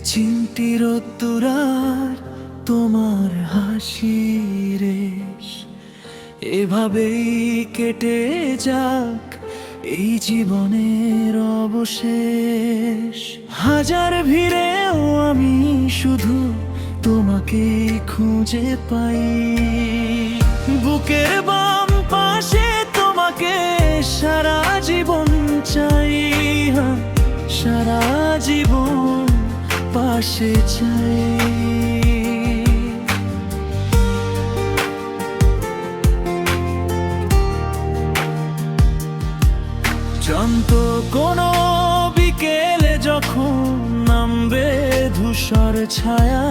চিমটি রোদ্দুরার তোমার হাসি রেশ এভাবেই কেটে যাক এই জীবনের অবশেষ। হাজার ভিড়েও আমি শুধু তোমাকে খুঁজে পাই, বুকের বাম পাশে তোমাকে সারা জীবন চাই, সারা জীবন পাশে চাই। জানত কোনো বিকেলে যখন নামবে ধূসর ছায়া,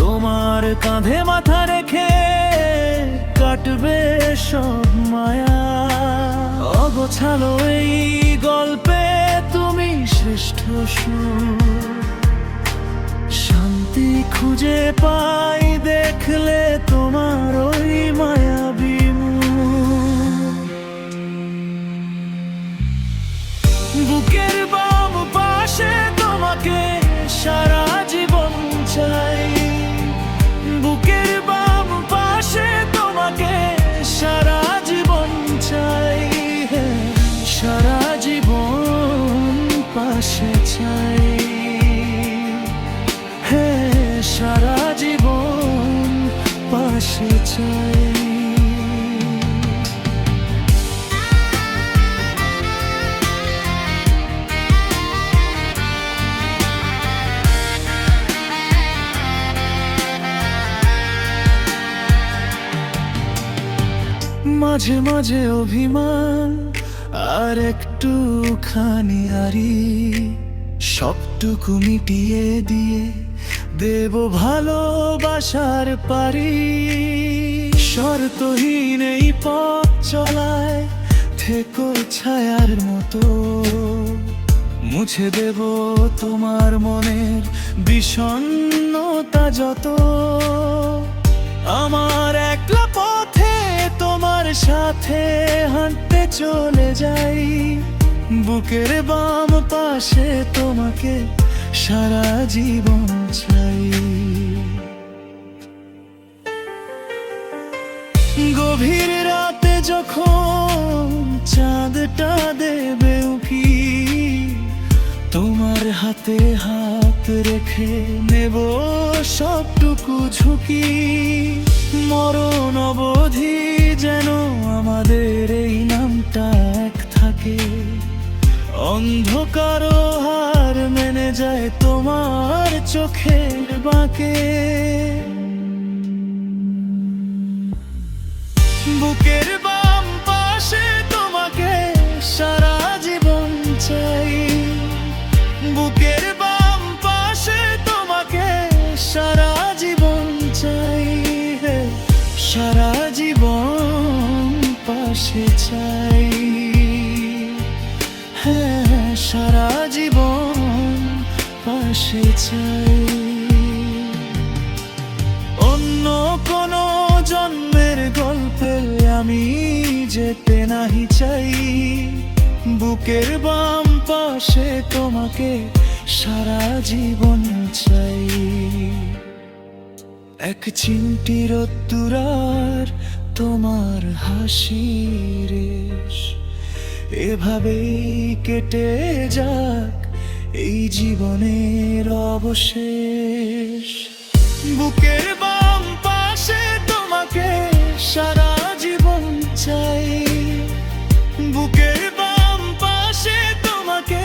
তোমার কাঁধে মাথা রেখে কাটবে সব মায়া। অগোছালো এই গল্পে তুমি শ্রেষ্ঠ সুর, শান্তি খুঁজে পাই দেখলে তোমার ওই মায়াবী মুখ। বুকের বাম পাশে তোমাকে সারা জীবন চাই, বুকের বাম পাশে তোমাকে সারা জীবন চাই, সারা জীবন পাশে চাই, সারা জীবন পাশে চাই। মাঝে মাঝে অভিমান আর একটু খানি আরি, সবটুকু মিটিয়ে দিয়ে দেব ভালোবাসার পারি। শর্তহীন এই পথ চলায় থেকো ছায়ার মতো, মুছে দেব তোমার মনের বিষণ্ণতা যত। আমার একলা পথে তোমার সাথে হাঁটতে চলে যাই, বুকের বাম পাশে তোমাকে সারা জীবন চাই। গভীর রাতে যখন চাঁদটা দেবে উকি, তোমার হাতে হাত রেখে নেব সবটুকু ঝুঁকি। মরণ অবধি যেন আমাদের এই নামটা এক থাকে, অন্ধকারও হার মেনে যায় তোমার চোখের বাঁকে। বুকের বাম পাশে তোমাকে সারা জীবন চাই, বুকের বাম পাশে তোমাকে সারা জীবন চাই, সারা জীবন পাশে চাই, সারা জীবন পাশে চাই। অন্য কোনো জন্মের গল্পে আমি যেতে নাহি চাই, বুকের বাম পাশে তোমাকে সারা জীবন চাই। এক চিমটি রোদ্দুরার তোমার হাসি রেশ এভাবেই কেটে যাক এই জীবনের অবশেষ। বুকের বাম পাশে তোমাকে সারা জীবন চাই, বুকের বাম পাশে তোমাকে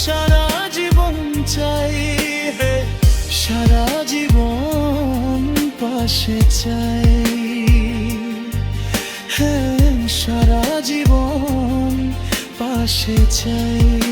সারা জীবন চাই, সারা জীবন পাশে চাই, সারা জীবন পাশে চাই।